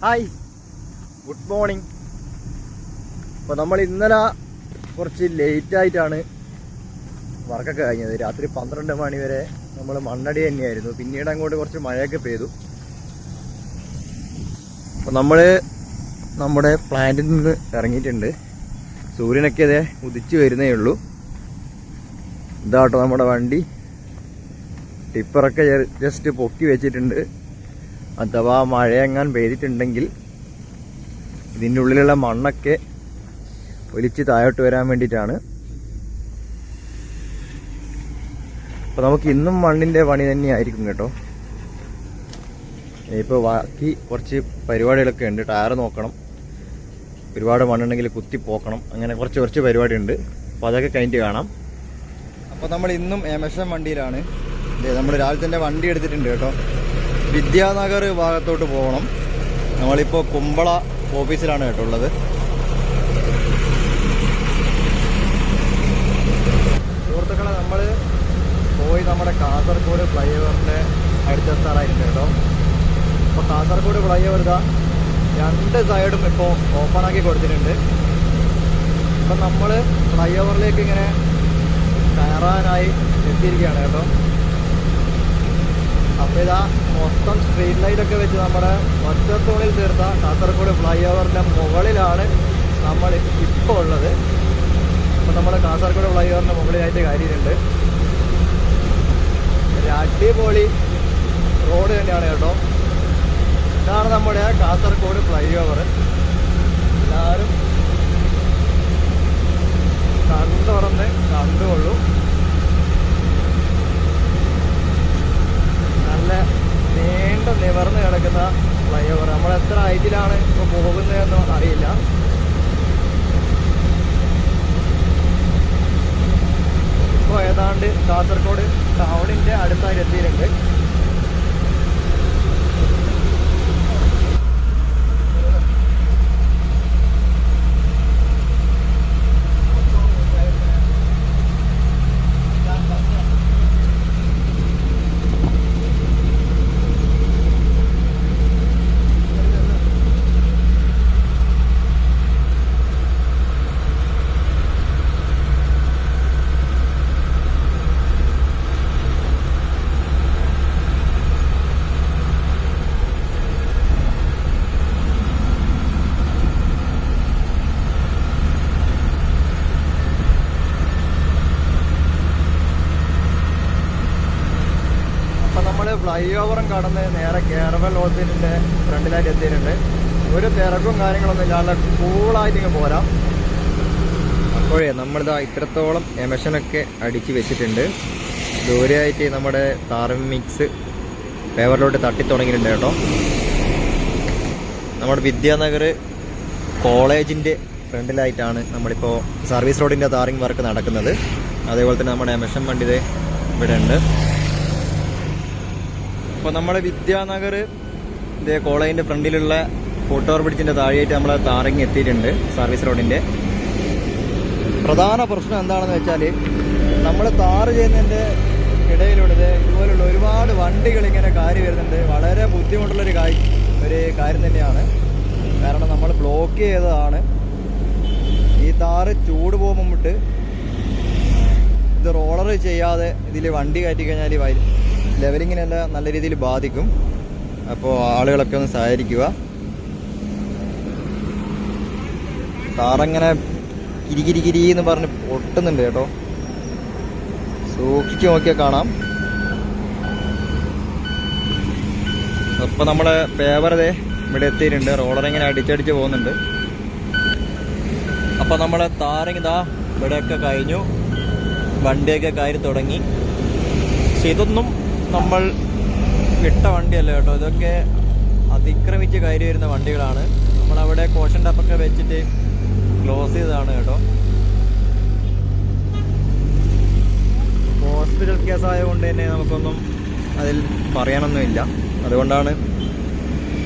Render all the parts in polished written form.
Hi, good morning. അപ്പോൾ നമ്മൾ ഇന്നലെ കുറച്ച് ലേറ്റായിട്ടാണ് വർക്കൊക്കെ കഴിഞ്ഞത്. രാത്രി 12 മണി വരെ നമ്മൾ മണ്ണടി തന്നെയായിരുന്നു. പിന്നീട് അങ്ങോട്ട് കുറച്ച് മഴയൊക്കെ പെയ്തു. അപ്പോൾ നമ്മൾ നമ്മുടെ പ്ലാന്റിൽ നിന്ന് ഇറങ്ങിയിട്ടുണ്ട്. സൂര്യനൊക്കെ അതേ ഉദിച്ച് വരുന്നേ ഉള്ളൂ. ഇതാട്ടോ നമ്മുടെ വണ്ടി. ടിപ്പറൊക്കെ ജസ്റ്റ് പൊക്കി വെച്ചിട്ടുണ്ട്. അഥവാ മഴയെങ്ങാൻ പെയ്തിട്ടുണ്ടെങ്കിൽ ഇതിൻ്റെ ഉള്ളിലുള്ള മണ്ണൊക്കെ ഒലിച്ച് താഴോട്ട് വരാൻ വേണ്ടിയിട്ടാണ്. അപ്പോൾ നമുക്ക് ഇന്നും മണ്ണിൻ്റെ പണി തന്നെയായിരിക്കും കേട്ടോ. ഇപ്പോൾ ബാക്കി കുറച്ച് പരിപാടികളൊക്കെ ഉണ്ട്. ടയർ നോക്കണം, ഒരുപാട് മണ്ണുണ്ടെങ്കിൽ കുത്തി പോക്കണം, അങ്ങനെ കുറച്ച് പരിപാടി ഉണ്ട്. അപ്പോൾ അതൊക്കെ കഴിഞ്ഞിട്ട് കാണാം. അപ്പോൾ നമ്മൾ ഇന്നും എമഷൻ വണ്ടിയിലാണ്. നമ്മൾ രാവിലെ തന്നെ വണ്ടി എടുത്തിട്ടുണ്ട് കേട്ടോ. വിദ്യാനഗർ ഭാഗത്തോട്ട് പോകണം. നമ്മളിപ്പോൾ കുമ്പള ഓഫീസിലാണ് കേട്ടോ ഉള്ളത്. സുഹൃത്തുക്കളെ, നമ്മൾ പോയി നമ്മുടെ കാസർഗോഡ് ഫ്ലൈ ഓവറിൻ്റെ അടുത്തെത്താറായിട്ടുണ്ട് കേട്ടോ. അപ്പോൾ കാസർഗോഡ് ഫ്ലൈ ഓവർ ഇതാ 2 സൈഡും ഇപ്പോൾ ഓപ്പണാക്കി കൊടുത്തിട്ടുണ്ട്. അപ്പം നമ്മൾ ഫ്ലൈ ഓവറിലേക്ക് ഇങ്ങനെ കയറാനായി എത്തിയിരിക്കുകയാണ് കേട്ടോ. അപ്പോൾ ഇതാ മൊത്തം സ്ട്രീറ്റ് ലൈറ്റൊക്കെ വെച്ച് നമ്മുടെ ഒറ്റത്തോണിൽ തീർത്ത കാസർഗോഡ് ഫ്ലൈ ഓവറിൻ്റെ മുകളിലാണ് നമ്മൾ ഇപ്പോൾ ഉള്ളത്. അപ്പോൾ നമ്മൾ കാസർഗോഡ് ഫ്ലൈ ഓവറിൻ്റെ മുകളിലായിട്ട് കയറിയിട്ടുണ്ട്. ഒരു അടിപൊളി റോഡ് തന്നെയാണ് കേട്ടോ. ഇതാണ് നമ്മുടെ കാസർഗോഡ് ഫ്ലൈ ഓവർ. എല്ലാവരും കണ്ടുകൊള്ളൂ. നല്ല നീണ്ട നിവർന്ന് കിടക്കുന്ന ഫ്ലൈ ഓവർ. നമ്മൾ എത്ര ഹൈറ്റിലാണ് ഇപ്പോൾ പോകുന്നതെന്നും അറിയില്ല. ഇപ്പോൾ ഏതാണ്ട് കാസർഗോഡ് ടൗണിൻ്റെ അടുത്തായി എത്തിയിട്ടുണ്ട്. ഫ്ലൈ ഓവറും കടന്ന് നേരെ കേരവൽ ഹോസ്പിറ്റലിൻ്റെ ഫ്രണ്ടിലായിട്ട് എത്തിയിട്ടുണ്ട്. ഒരു തിരക്കും കാര്യങ്ങളൊന്നും ഇല്ലാതെ കൂളായിട്ട് ഇങ്ങ് പോരാം. അപ്പോഴേ നമ്മളിതാ ഇത്രത്തോളം എമഷനൊക്കെ അടിച്ച് വെച്ചിട്ടുണ്ട്. ദൂരെയായിട്ട് നമ്മുടെ താരം മിക്സ് പേപ്പറിലോട്ട് തട്ടിത്തുടങ്ങിയിട്ടുണ്ട് കേട്ടോ. നമ്മുടെ വിദ്യാനഗർ കോളേജിൻ്റെ ഫ്രണ്ടിലായിട്ടാണ് നമ്മളിപ്പോൾ സർവീസ് റോഡിൻ്റെ താറിങ് വർക്ക് നടക്കുന്നത്. അതേപോലെ തന്നെ നമ്മുടെ എമഷൻ വണ്ടി ഇവിടെ ഉണ്ട്. അപ്പോൾ നമ്മൾ വിദ്യാനഗർ കോളേജിൻ്റെ ഫ്രണ്ടിലുള്ള ഫോട്ടോർ ബ്രിഡ്ജിൻ്റെ താഴെയായിട്ട് നമ്മൾ താറിങ് എത്തിയിട്ടുണ്ട്. സർവീസ് റോഡിൻ്റെ പ്രധാന പ്രശ്നം എന്താണെന്ന് വെച്ചാൽ, നമ്മൾ താറ് ചെയ്യുന്നതിൻ്റെ ഇടയിലൂടെ ഇതുപോലുള്ള ഒരുപാട് വണ്ടികൾ ഇങ്ങനെ കയറി വരുന്നുണ്ട്. വളരെ ബുദ്ധിമുട്ടുള്ളൊരു കാര്യം തന്നെയാണ്. കാരണം നമ്മൾ ബ്ലോക്ക് ചെയ്തതാണ്. ഈ താറ് ചൂട് പോകുമ്പോട്ട് ഇത് റോളർ ചെയ്യാതെ ഇതിൽ വണ്ടി കയറ്റി കഴിഞ്ഞാൽ ലെവലിങ്ങിനെല്ലാം നല്ല രീതിയിൽ ബാധിക്കും. അപ്പോൾ ആളുകളൊക്കെ ഒന്ന് സഹകരിക്കുക. താറങ്ങനെ കിരികിരി എന്ന് പറഞ്ഞ് പൊട്ടുന്നുണ്ട് കേട്ടോ. സൂക്ഷിച്ച് നോക്കിയാൽ കാണാം. അപ്പോൾ നമ്മുടെ പേപ്പർ ഇവിടെ എത്തിയിട്ടുണ്ട്. റോളർ ഇങ്ങനെ അടിച്ചടിച്ച് പോകുന്നുണ്ട്. അപ്പോൾ നമ്മുടെ താറിങ് ഇവിടെയൊക്കെ കഴിഞ്ഞു. വണ്ടിയൊക്കെ കയറി തുടങ്ങി. പക്ഷെ ഇതൊന്നും നമ്മൾ വിട്ട വണ്ടിയല്ല കേട്ടോ. ഇതൊക്കെ അതിക്രമിച്ച് കയറി വരുന്ന വണ്ടികളാണ്. നമ്മളവിടെ കോഷൻ ടപ്പൊക്കെ വെച്ചിട്ട് ക്ലോസ് ചെയ്തതാണ് കേട്ടോ. ഹോസ്പിറ്റൽ കേസായതുകൊണ്ട് തന്നെ നമുക്കൊന്നും അതിൽ പറയാനൊന്നുമില്ല. അതുകൊണ്ടാണ്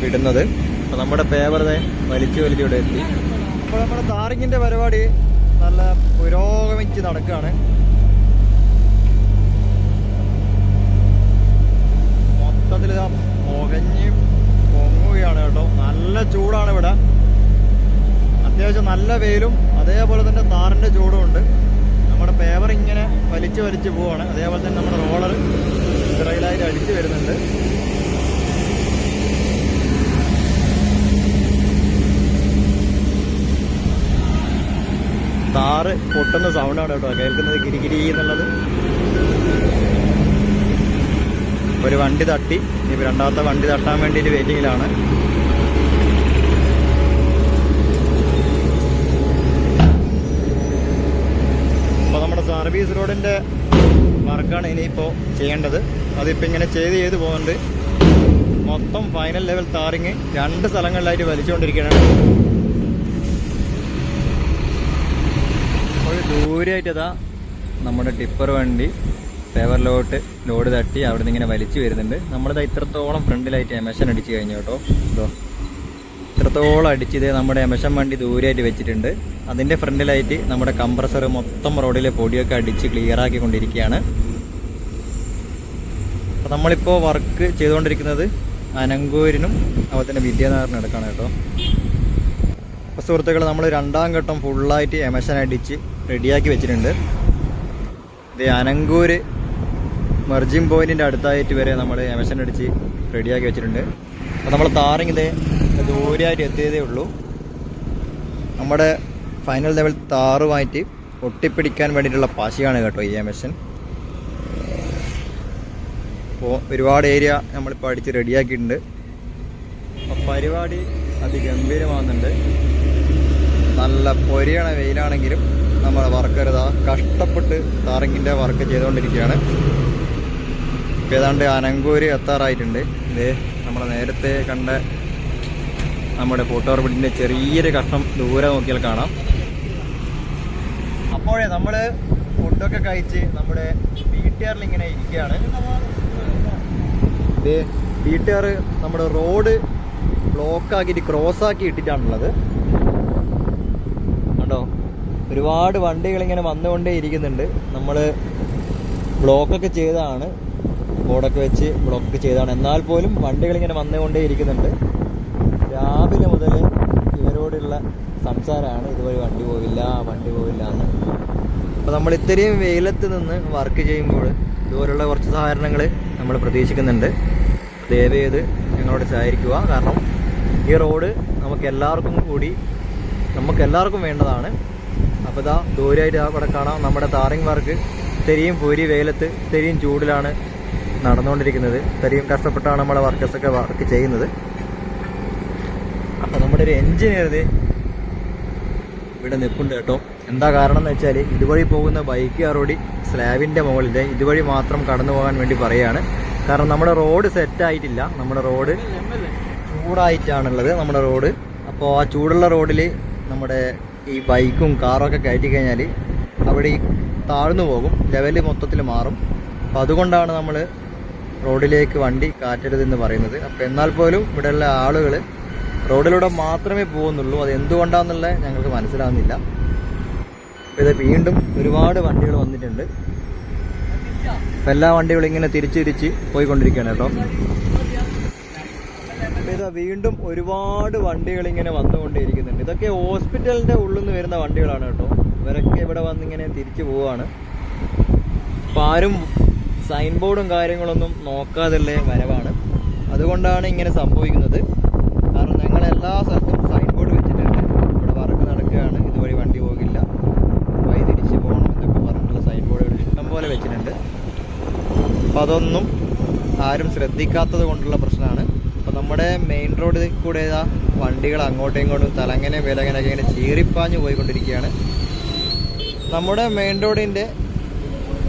വിടുന്നത്. അപ്പോൾ നമ്മുടെ പേപ്പർ വലിച്ചു ഇവിടെ എത്തി. അപ്പോൾ നമ്മുടെ താറിങ്ങിൻ്റെ പരിപാടി നല്ല പുരോഗമിച്ച് നടക്കുകയാണ്. മൊത്തത്തിൽ പുകഞ്ഞ് പൊങ്ങുകയാണ് കേട്ടോ. നല്ല ചൂടാണ് ഇവിടെ. അത്യാവശ്യം നല്ല വെയിലും അതേപോലെ തന്നെ താറിൻ്റെ ചൂടും ഉണ്ട്. നമ്മുടെ പേവർ ഇങ്ങനെ വലിച്ചു വലിച്ച് പോവാണ്. അതേപോലെ തന്നെ നമ്മുടെ റോളർ റെയിലായിട്ട് അടിച്ചു വരുന്നുണ്ട്. താറ് പൊട്ടുന്ന സൗണ്ടാണ് കേട്ടോ കേൾക്കുന്നത്, കിരികിരി എന്നുള്ളത്. ഒരു വണ്ടി തട്ടി, ഇനി രണ്ടാമത്തെ വണ്ടി തട്ടാൻ വേണ്ടിയിട്ട് വെയിറ്റിങ്ങിലാണ്. അപ്പോൾ നമ്മുടെ സർവീസ് റോഡിൻ്റെ വർക്കാണ് ഇനിയിപ്പോൾ ചെയ്യേണ്ടത്. അതിപ്പോൾ ഇങ്ങനെ ചെയ്ത് പോകുന്നുണ്ട്. മൊത്തം ഫൈനൽ ലെവൽ താറിങ് 2 സ്ഥലങ്ങളിലായിട്ട് വലിച്ചുകൊണ്ടിരിക്കുകയാണ്. ഒരു ദൂരമായിട്ട് ഇതാ നമ്മുടെ ടിപ്പർ വണ്ടി പേവറിലോട്ട് ലോഡ് തട്ടി അവിടെ നിന്ന് ഇങ്ങനെ വലിച്ചു വരുന്നുണ്ട്. നമ്മളിതാ ഇത്രത്തോളം ഫ്രണ്ടിലായിട്ട് എമഷൻ അടിച്ച് കഴിഞ്ഞു കേട്ടോ. ഇതോ ഇത്രത്തോളം അടിച്ചത് നമ്മുടെ എമഷൻ വണ്ടി ദൂരമായിട്ട് വെച്ചിട്ടുണ്ട്. അതിൻ്റെ ഫ്രണ്ടിലായിട്ട് നമ്മുടെ കംപ്രസർ മൊത്തം റോഡിലെ പൊടിയൊക്കെ അടിച്ച് ക്ലിയർ ആക്കിക്കൊണ്ടിരിക്കുകയാണ്. അപ്പോൾ നമ്മളിപ്പോൾ വർക്ക് ചെയ്തുകൊണ്ടിരിക്കുന്നത് അനങ്കൂരിനും അതുപോലെ തന്നെ വിദ്യാനഗറിനും എടുക്കാണ് കേട്ടോ. അപ്പോൾ സുഹൃത്തുക്കൾ, നമ്മൾ 2ാം ഘട്ടം ഫുള്ളായിട്ട് എമഷൻ അടിച്ച് റെഡിയാക്കി വെച്ചിട്ടുണ്ട്. ഇത് അനങ്കൂര് മെർജിങ് പോയിന്റിൻ്റെ അടുത്തായിട്ട് വരെ നമ്മൾ എമഷൻ അടിച്ച് റെഡിയാക്കി വെച്ചിട്ടുണ്ട്. അപ്പോൾ നമ്മൾ താറിങ് ഇതേ ദൂരമായിട്ട് എത്തിയതേ ഉള്ളൂ. നമ്മുടെ ഫൈനൽ ലെവൽ താറുമായിട്ട് ഒട്ടിപ്പിടിക്കാൻ വേണ്ടിയിട്ടുള്ള പാശിയാണ് കേട്ടോ ഈ എമഷൻ. അപ്പോൾ ഒരുപാട് ഏരിയ നമ്മളിപ്പോൾ അടിച്ച് റെഡിയാക്കിയിട്ടുണ്ട്. അപ്പോൾ പരിപാടി അതിഗംഭീരമാകുന്നുണ്ട്. നല്ല പൊരിയണ വെയിലാണെങ്കിലും നമ്മളെ വർക്കർ ഇതാ കഷ്ടപ്പെട്ട് താറിങ്ങിൻ്റെ വർക്ക് ചെയ്തുകൊണ്ടിരിക്കുകയാണ്. ഇപ്പോൾ ഏതാണ്ട് അനങ്കൂര് എത്താറായിട്ടുണ്ട്. ഇത് നമ്മൾ നേരത്തെ കണ്ട നമ്മുടെ ഫോട്ടോർബിറ്റിൻ്റെ ചെറിയൊരു കഷ്ണം ദൂരെ നോക്കിയാൽ കാണാം. അപ്പോഴേ നമ്മൾ ഫുഡൊക്കെ കഴിച്ച് നമ്മുടെ BTR ഇങ്ങനെ ഇരിക്കുകയാണ്. ഇത് BTR നമ്മുടെ റോഡ് ബ്ലോക്കാക്കിയിട്ട് ക്രോസാക്കി ഇട്ടിട്ടാണുള്ളത് കണ്ടോ. ഒരുപാട് വണ്ടികളിങ്ങനെ വന്നുകൊണ്ടേ ഇരിക്കുന്നുണ്ട്. നമ്മൾ ബ്ലോക്കൊക്കെ ചെയ്തതാണ്, ബോർഡൊക്കെ വെച്ച് ബ്ലോക്കൊക്കെ ചെയ്തതാണ്. എന്നാൽ പോലും വണ്ടികളിങ്ങനെ വന്നുകൊണ്ടേ ഇരിക്കുന്നുണ്ട്. രാവിലെ മുതൽ ഇവരോടുള്ള സംസാരമാണ്, ഇതുവഴി വണ്ടി പോവില്ല എന്ന്. അപ്പോൾ നമ്മൾ ഇത്രയും വെയിലത്ത് നിന്ന് വർക്ക് ചെയ്യുമ്പോൾ ഇതുപോലുള്ള കുറച്ച് സഹകരണങ്ങൾ നമ്മൾ പ്രതീക്ഷിക്കുന്നുണ്ട്. ദയവ് ചെയ്ത് ഞങ്ങളോട് സഹകരിക്കുക. കാരണം ഈ റോഡ് നമുക്കെല്ലാവർക്കും വേണ്ടതാണ്. അപ്പോൾ ഇതാ ദൂരമായിട്ട് അവിടെ കാണാം നമ്മുടെ താറിങ് വർക്ക് ഇത്രയും പൊരി വെയിലത്ത് ഇത്രയും ചൂടിലാണ് നടന്നുകൊണ്ടിരിക്കുന്നത്. ഇത്രയും കഷ്ടപ്പെട്ടാണ് നമ്മളെ വർക്കേഴ്സൊക്കെ വർക്ക് ചെയ്യുന്നത്. അപ്പോൾ നമ്മുടെ ഒരു എൻജിനീയർ ഇവിടെ നിൽപ്പുണ്ട് കേട്ടോ. എന്താ കാരണം എന്ന് വെച്ചാൽ ഇതുവഴി പോകുന്ന ബൈക്കുകാരോട് സ്ലാബിൻ്റെ മുകളിൽ ഇതുവഴി മാത്രം കടന്നു പോകാൻ വേണ്ടി പറയുകയാണ്. കാരണം നമ്മുടെ റോഡ് സെറ്റായിട്ടില്ല, നമ്മുടെ റോഡ് ചൂടായിട്ടാണുള്ളത് നമ്മുടെ റോഡ്. അപ്പോൾ ആ ചൂടുള്ള റോഡിൽ നമ്മുടെ ഈ ബൈക്കും കാറൊക്കെ കയറ്റി കഴിഞ്ഞാൽ അവിടെ ഈ താഴ്ന്നു പോകും, ലെവല് മൊത്തത്തിൽ മാറും. അപ്പോൾ അതുകൊണ്ടാണ് നമ്മൾ റോഡിലേക്ക് വണ്ടി കാറ്റരുതെന്ന് പറയുന്നത്. അപ്പോൾ എന്നാൽ പോലും ഇവിടെയുള്ള ആളുകൾ റോഡിലൂടെ മാത്രമേ പോകുന്നുള്ളൂ. അത് എന്തുകൊണ്ടാണെന്നുള്ളത് ഞങ്ങൾക്ക് മനസ്സിലാവുന്നില്ല. ഇത് വീണ്ടും ഒരുപാട് വണ്ടികൾ വന്നിട്ടുണ്ട്. അപ്പോൾ എല്ലാ വണ്ടികളും ഇങ്ങനെ തിരിച്ച് പോയിക്കൊണ്ടിരിക്കുകയാണ് കേട്ടോ. ഇതാ വീണ്ടും ഒരുപാട് വണ്ടികൾ ഇങ്ങനെ വന്നുകൊണ്ടേയിരിക്കുന്നുണ്ട്. ഇതൊക്കെ ഹോസ്പിറ്റലിൻ്റെ ഉള്ളിൽ നിന്ന് വരുന്ന വണ്ടികളാണ് കേട്ടോ. ഇവരൊക്കെ ഇവിടെ വന്നിങ്ങനെ തിരിച്ചു പോവുകയാണ്. അപ്പോൾ ആരും സൈൻ ബോർഡും കാര്യങ്ങളൊന്നും നോക്കാതുള്ള വരവാണ്. അതുകൊണ്ടാണ് ഇങ്ങനെ സംഭവിക്കുന്നത്. കാരണം ഞങ്ങൾ എല്ലാ സ്ഥലത്തും സൈൻ ബോർഡ് വെച്ചിട്ടുണ്ട്. ഇവിടെ വർക്ക് നടക്കുകയാണ്, ഇതുവഴി വണ്ടി പോകില്ല, വഴി തിരിച്ച് പോകണം എന്നൊക്കെ പറഞ്ഞിട്ടുള്ള സൈൻ ബോർഡുകൾ ഇഷ്ടംപോലെ വെച്ചിട്ടുണ്ട്. അപ്പോൾ അതൊന്നും ആരും ശ്രദ്ധിക്കാത്തത് കൊണ്ടുള്ള പ്രശ്നമാണ്. അപ്പോൾ നമ്മുടെ മെയിൻ റോഡിൽ കൂടെ വണ്ടികൾ അങ്ങോട്ടും ഇങ്ങോട്ടും തലങ്ങനെ വിലങ്ങനൊക്കെ ഇങ്ങനെ ചീറിപ്പാഞ്ഞ് പോയിക്കൊണ്ടിരിക്കുകയാണ്. നമ്മുടെ മെയിൻ റോഡിൻ്റെ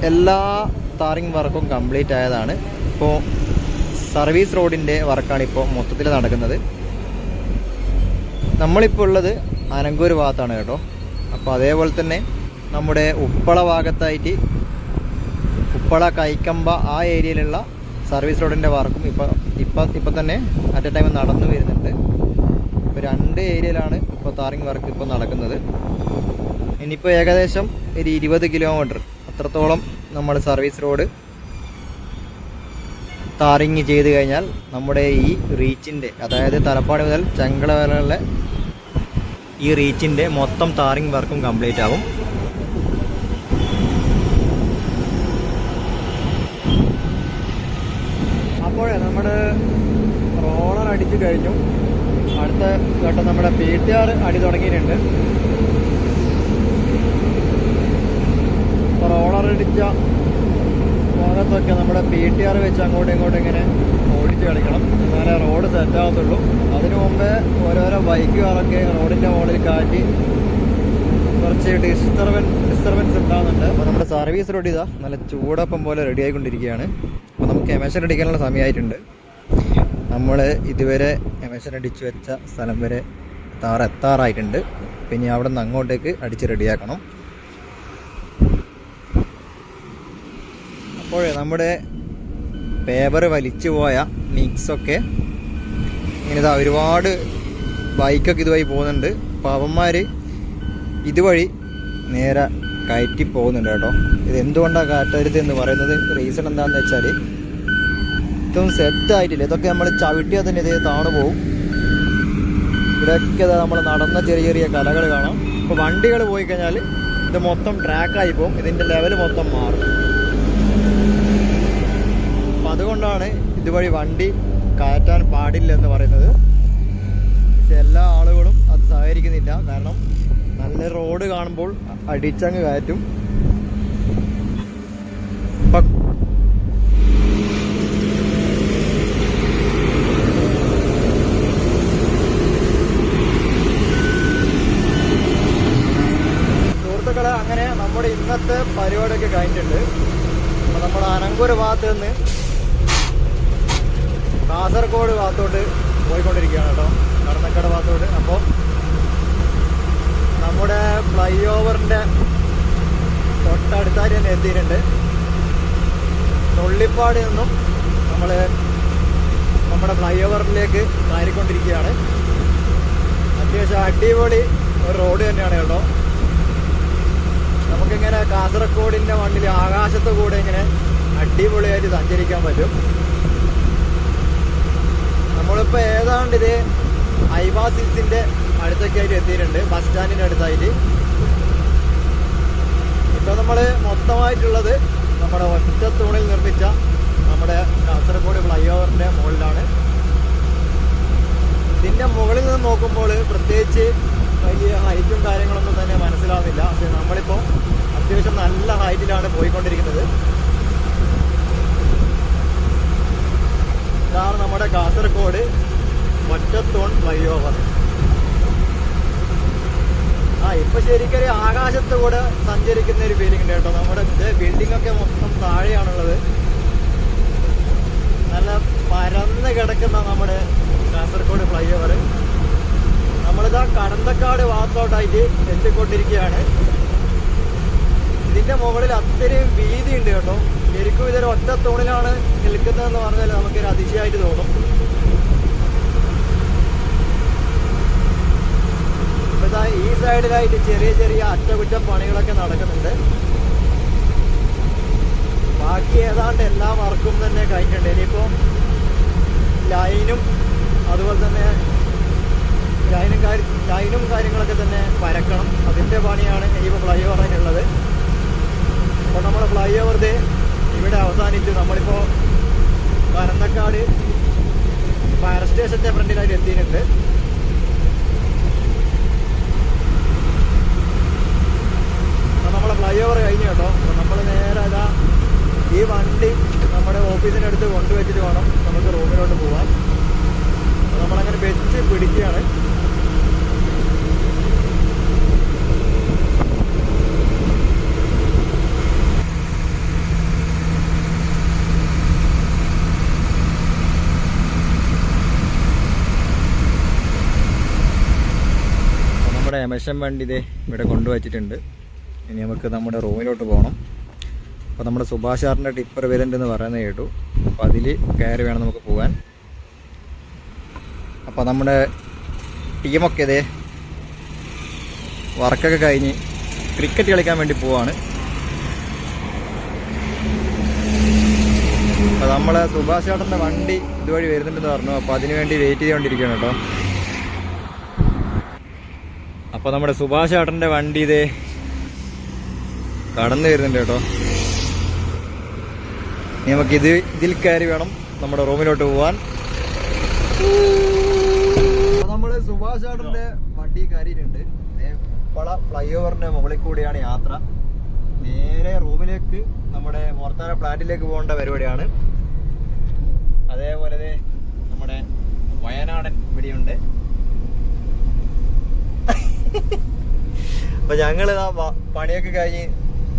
എല്ലാ താറിങ് വർക്കും കംപ്ലീറ്റ് ആയതാണ്. ഇപ്പോൾ സർവീസ് റോഡിൻ്റെ വർക്കാണ് ഇപ്പോൾ മൊത്തത്തിൽ നടക്കുന്നത്. നമ്മളിപ്പോൾ ഉള്ളത് അനങ്കൂർ ഭാഗത്താണ് കേട്ടോ. അപ്പോൾ അതേപോലെ തന്നെ നമ്മുടെ ഉപ്പള ഭാഗത്തായിട്ട് ഉപ്പള കൈക്കമ്പ ആ ഏരിയയിലുള്ള സർവീസ് റോഡിൻ്റെ വർക്കും ഇപ്പം തന്നെ അറ്റ് എ ടൈം നടന്നു വരുന്നുണ്ട്. ഇപ്പോൾ 2 ഏരിയയിലാണ് ഇപ്പോൾ താറിങ് വർക്ക് ഇപ്പോൾ നടക്കുന്നത്. ഇനിയിപ്പോൾ ഏകദേശം ഒരു 20 കിലോമീറ്റർ അത്രത്തോളം നമ്മൾ സർവീസ് റോഡ് ടാറിങ് ചെയ്ത് കഴിഞ്ഞാൽ നമ്മുടെ ഈ റീച്ചിൻ്റെ, അതായത് തലപ്പാടി മുതൽ ചെങ്കള വരെയുള്ള ഈ റീച്ചിൻ്റെ മൊത്തം ടാറിങ് വർക്കും കംപ്ലീറ്റ് ആവും. അപ്പോഴേ നമ്മുടെ റോളർ അടിച്ചു കഴിഞ്ഞു. അടുത്ത ഘട്ടം നമ്മുടെ PTR അടി തുടങ്ങിയിട്ടുണ്ട്. റോളർ അടിച്ച ഭാഗത്തൊക്കെ നമ്മുടെ PTR വെച്ച് അങ്ങോട്ടും ഇങ്ങോട്ടും ഇങ്ങനെ ഓടിച്ച് കളിക്കണം, എന്നാലേ റോഡ് സെറ്റ് ആവത്തുള്ളൂ. അതിനു മുമ്പേ ഓരോരോ ബൈക്കുകാരൊക്കെ റോഡിൻ്റെ മുകളിൽ കാറ്റി കുറച്ച് ഡിസ്റ്റർബൻസ് ഉണ്ടാകുന്നുണ്ട്. അപ്പോൾ നമ്മുടെ സർവീസ് റോഡ് ഇതാ നല്ല ചൂടപ്പം പോലെ റെഡി ആയിക്കൊണ്ടിരിക്കുകയാണ്. അപ്പോൾ നമുക്ക് എമേഷൻ അടിക്കാനുള്ള സമയമായിട്ടുണ്ട്. നമ്മൾ ഇതുവരെ എമേഷൻ അടിച്ചു വെച്ച സ്ഥലം വരെ എത്താറായിട്ടുണ്ട്. പിന്നെ അവിടെ നിന്ന് അങ്ങോട്ടേക്ക് അടിച്ച് റെഡിയാക്കണം. അപ്പോഴേ നമ്മുടെ പേപ്പർ വലിച്ചു പോയ മിക്സൊക്കെ ഇങ്ങനെ ഒരുപാട് ബൈക്കൊക്കെ ഇതുവഴി പോകുന്നുണ്ട്. അപ്പോൾ അവന്മാർ ഇതുവഴി നേരെ കയറ്റി പോകുന്നുണ്ട് കേട്ടോ. ഇത് എന്തുകൊണ്ടാണ് കയറ്റരുത് എന്ന് പറയുന്നത് റീസൺ എന്താണെന്ന് വെച്ചാൽ ഇതൊന്നും സെറ്റായിട്ടില്ല. ഇതൊക്കെ നമ്മൾ ചവിട്ടിയാൽ തന്നെ ഇതേ താണു പോകും. ഇവിടെയൊക്കെ നമ്മൾ നടന്ന ചെറിയ ചെറിയ കലകൾ കാണാം. ഇപ്പോൾ വണ്ടികൾ പോയി കഴിഞ്ഞാൽ ഇത് മൊത്തം ട്രാക്കായി പോകും, ഇതിൻ്റെ ലെവൽ മൊത്തം മാറും. അപ്പം അതുകൊണ്ടാണ് ഇതുവഴി വണ്ടി കയറ്റാൻ പാടില്ല എന്ന് പറയുന്നത്. പക്ഷെ എല്ലാ ആളുകളും അത് സഹകരിക്കുന്നില്ല. കാരണം നല്ല റോഡ് കാണുമ്പോൾ അടിച്ചങ്ങ് കയറ്റും. സുഹൃത്തുക്കളെ, അങ്ങനെ നമ്മുടെ ഇന്നത്തെ പരിപാടിയൊക്കെ കഴിഞ്ഞിട്ടുണ്ട്. അപ്പോൾ നമ്മൾ അനങ്കൂർ ഭാഗത്ത് നിന്ന് കാസർഗോഡ് ഭാഗത്തോട്ട് പോയിക്കൊണ്ടിരിക്കുകയാണ് കേട്ടോ, കടന്നക്കട ഭാഗത്തോട്ട്. അപ്പോൾ നമ്മുടെ ഫ്ലൈ ഓവറിൻ്റെ തൊട്ടടുത്തായിട്ട് തന്നെ എത്തിയിട്ടുണ്ട്. തൊള്ളിപ്പാട് നിന്നും നമ്മൾ നമ്മുടെ ഫ്ലൈ ഓവറിലേക്ക് കയറിക്കൊണ്ടിരിക്കുകയാണ്. അത്യാവശ്യം അടിപൊളി ഒരു റോഡ് തന്നെയാണ് കേട്ടോ. നമുക്കിങ്ങനെ കാസർഗോഡിൻ്റെ മണ്ണിൽ ആകാശത്ത് കൂടെ ഇങ്ങനെ അടിപൊളിയായിട്ട് സഞ്ചരിക്കാൻ പറ്റും. നമ്മളിപ്പോൾ ഏതാണ്ട് ഇത് ഐവാസ് ഹിൽസിൻ്റെ അടുത്തൊക്കെ ആയിട്ട് എത്തിയിട്ടുണ്ട്, ബസ് സ്റ്റാൻഡിൻ്റെ അടുത്തായിട്ട്. ഇപ്പോൾ നമ്മൾ മൊത്തമായിട്ടുള്ളത് നമ്മുടെ ഒറ്റത്തൂണിൽ നിർമ്മിച്ച നമ്മുടെ കാസർഗോഡ് ഫ്ലൈ ഓവറിൻ്റെ മുകളിലാണ്. ഇതിൻ്റെ മുകളിൽ നിന്ന് നോക്കുമ്പോൾ പ്രത്യേകിച്ച് വലിയ ഹൈറ്റും കാര്യങ്ങളൊന്നും തന്നെ മനസ്സിലാവുന്നില്ല. പക്ഷെ നമ്മളിപ്പോൾ അത്യാവശ്യം നല്ല ഹൈറ്റിലാണ് പോയിക്കൊണ്ടിരിക്കുന്നത്. ഇതാണ് നമ്മുടെ കാസർഗോഡ് ഒറ്റത്തൂൺ ഫ്ലൈ ഓവർ. ഇപ്പൊ ശരിക്കൊരു ആകാശത്ത് കൂടെ സഞ്ചരിക്കുന്ന ഒരു ഫീലിംഗ് ഉണ്ട് കേട്ടോ. നമ്മുടെ ബിൽഡിംഗ് ഒക്കെ മൊത്തം താഴെയാണുള്ളത്. നല്ല പരന്ന് കിടക്കുന്ന നമ്മുടെ കാസർഗോഡ് ഫ്ലൈ ഓവർ. നമ്മളിതാ കടന്തക്കാട് ഭാഗത്തോട്ടായിട്ട് എത്തിക്കൊണ്ടിരിക്കുകയാണ്. ഇതിന്റെ മുകളിൽ അത്രയും വീതി ഉണ്ട് കേട്ടോ. ശരിക്കും ഇതൊരു ഒറ്റ തൂണിലാണ് നിൽക്കുന്നതെന്ന് പറഞ്ഞാൽ നമുക്കൊരു അതിശയമായിട്ട് തോന്നും. ഈ സൈഡിലായിട്ട് ചെറിയ ചെറിയ അറ്റകുറ്റപ്പണികളൊക്കെ നടക്കുന്നുണ്ട്. ബാക്കി ഏതാണ്ട് എല്ലാ വർക്കും തന്നെ കഴിഞ്ഞിട്ടുണ്ട്. ഇനിയിപ്പോൾ ലൈനും അതുപോലെ തന്നെ ലൈനും കാര്യങ്ങളൊക്കെ തന്നെ പരക്കണം. അതിൻ്റെ പണിയാണ് ഇനിയിപ്പോൾ ഫ്ലൈ ഓവറിനുള്ളത്. അപ്പോൾ നമ്മൾ ഫ്ലൈ ഓവർ ഇവിടെ അവസാനിച്ച് നമ്മളിപ്പോൾ പരന്തക്കാട് ഫയർ സ്റ്റേഷൻ്റെ ഫ്രണ്ടിലായിട്ട് എത്തിയിട്ടുണ്ട്. നമ്മളെ ഫ്ലൈ ഓവർ കഴിഞ്ഞു കേട്ടോ. അപ്പോൾ നമ്മൾ നേരെ അതാ ഈ വണ്ടി നമ്മുടെ ഓഫീസിനടുത്ത് കൊണ്ടുവച്ചിട്ട് വേണം നമുക്ക് റൂമിലോട്ട് പോകാൻ. അപ്പോൾ നമ്മളങ്ങനെ വെച്ച് പിടിക്കുകയാണ്. നമ്മുടെ എമഷൻ വണ്ടി ഇതേ ഇവിടെ കൊണ്ടുവച്ചിട്ടുണ്ട്. ഇനി നമുക്ക് നമ്മുടെ റൂമിലോട്ട് പോകണം. അപ്പോൾ നമ്മുടെ സുഭാഷ് സാറിൻ്റെ ടിപ്പർ വരുന്നുണ്ടെന്ന് പറയുന്നത് കേട്ടു. അപ്പോൾ അതിൽ കയറി വേണം നമുക്ക് പോകാൻ. അപ്പോൾ നമ്മുടെ ടീമൊക്കെ ഇതേ വർക്കൊക്കെ കഴിഞ്ഞ് ക്രിക്കറ്റ് കളിക്കാൻ വേണ്ടി പോവാണ്. അപ്പൊ നമ്മളെ സുഭാഷ് ചേട്ടന്റെ വണ്ടി ഇതുവഴി വരുന്നുണ്ടെന്ന് പറഞ്ഞു. അപ്പൊ അതിനു വേണ്ടി വെയിറ്റ് ചെയ്തുകൊണ്ടിരിക്കുകയാണ് കേട്ടോ. അപ്പൊ നമ്മുടെ സുഭാഷ് ചേട്ടന്റെ വണ്ടി ഇതേ കടന്നു വരുന്നുണ്ട് കേട്ടോ. നമുക്ക് ഇതിൽ കയറി വേണം നമ്മുടെ റൂമിലോട്ട് പോവാൻ. നമ്മള് സുഭാഷ് ചേട്ടന്റെ വണ്ടി കയറിയിട്ടുണ്ട്. ഫ്ലൈ ഓവറിന്റെ മുകളിൽ കൂടിയാണ് യാത്ര. നേരെ റൂമിലേക്ക് നമ്മുടെ മോർത്താര പ്ലാന്റിലേക്ക് പോകേണ്ട പരിപാടിയാണ്. അതേപോലെ നമ്മുടെ വയനാടൻ ഇവിടെയുണ്ട്. അപ്പൊ ഞങ്ങള് പണിയൊക്കെ കഴിഞ്ഞ്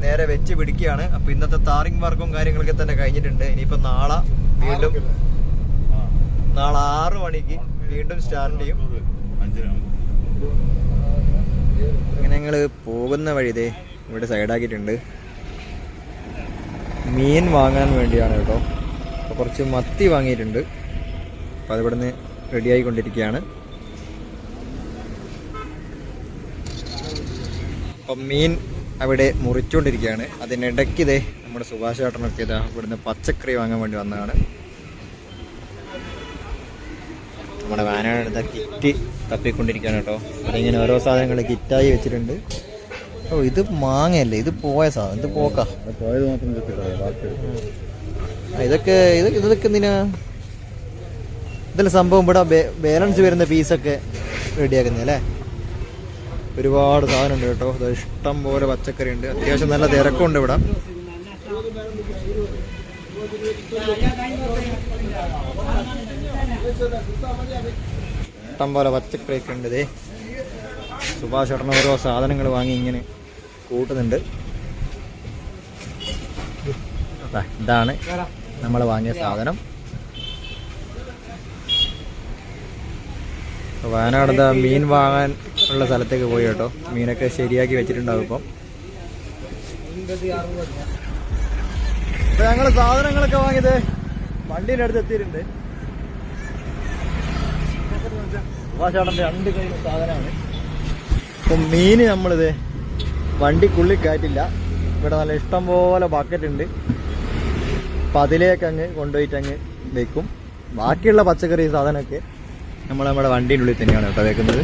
നേരെ വെച്ച് പിടിക്കുകയാണ്. അപ്പൊ ഇന്നത്തെ താറിങ് വർക്കും കാര്യങ്ങളൊക്കെ തന്നെ കഴിഞ്ഞിട്ടുണ്ട്. ഇനിയിപ്പോ നാളെ 6 മണിക്ക് വീണ്ടും സ്റ്റാർട്ട് ചെയ്യും. അങ്ങനെ ഞങ്ങള് പോകുന്ന വഴിതേ ഇവിടെ സൈഡാക്കിയിട്ടുണ്ട്. മീൻ വാങ്ങാൻ വേണ്ടിയാണ് കേട്ടോ. അപ്പോൾ കുറച്ച് മത്തി വാങ്ങിയിട്ടുണ്ട്. അപ്പോൾ അത് ഇവിടുന്ന് റെഡി ആയിക്കൊണ്ടിരിക്കുകയാണ്. അപ്പം മീൻ അവിടെ മുറിച്ചുകൊണ്ടിരിക്കുകയാണ്. അതിനിടയ്ക്ക് ഇതേ നമ്മുടെ സുഭാഷ് ചേട്ടനൊക്കെ ഇതാ ഇവിടുന്ന് പച്ചക്കറി വാങ്ങാൻ വേണ്ടി വന്നതാണ്. നമ്മുടെ വാനാട് കിറ്റ് തപ്പിക്കൊണ്ടിരിക്കുകയാണ് കേട്ടോ. അതിങ്ങനെ ഓരോ സാധനങ്ങൾ കിറ്റായി വെച്ചിട്ടുണ്ട്. ഓ ഇത് മാങ്ങയല്ലേ, ഇത് പോയ സാധനം, ഇത് പോക്കാ. ഇതൊക്കെ എന്തിനാ? ഇതല്ല സംഭവം. ഇവിടെ ബാലൻസ് വരുന്ന പീസൊക്കെ റെഡിയാക്കുന്നത് അല്ലേ. ഒരുപാട് സാധനം ഉണ്ട് കേട്ടോ. ഇത് ഇഷ്ടം പോലെ പച്ചക്കറി ഉണ്ട്. അത്യാവശ്യം നല്ല തിരക്കുണ്ട് ഇവിടെ. ഇഷ്ടം പോലെ പച്ചക്കറിയൊക്കെ ഉണ്ട്. ഇതേ സുഭാഷ് ചേട്ടൻ ഓരോ സാധനങ്ങൾ വാങ്ങി ഇങ്ങനെ കൂട്ടുന്നുണ്ട്. ഇതാണ് നമ്മൾ വാങ്ങിയ സാധനം. വയനാട് മീൻ വാങ്ങാൻ ഉള്ള സ്ഥലത്തേക്ക് പോയി കേട്ടോ. മീനൊക്കെ ശരിയാക്കി വെച്ചിട്ടുണ്ടാവും ഇപ്പം. ഞങ്ങൾ സാധനങ്ങളൊക്കെ വാങ്ങിയത് വണ്ടീൻ്റെ അടുത്ത് എത്തിയിട്ടുണ്ട്. സുഭാഷേട്ടൻ്റെ 2 കൈ സാധനമാണ്. അപ്പം മീൻ നമ്മളിത് വണ്ടിക്കുള്ളിൽ കയറ്റില്ല. ഇവിടെ നല്ല ഇഷ്ടം പോലെ ബക്കറ്റ് ഉണ്ട്. അപ്പം അതിലേക്ക് അങ്ങ് കൊണ്ടുപോയിട്ട് അങ്ങ് വെക്കും. ബാക്കിയുള്ള പച്ചക്കറി സാധനമൊക്കെ നമ്മുടെ വണ്ടീൻ്റെ ഉള്ളിൽ തന്നെയാണ് കേട്ടോ വെക്കുന്നത്.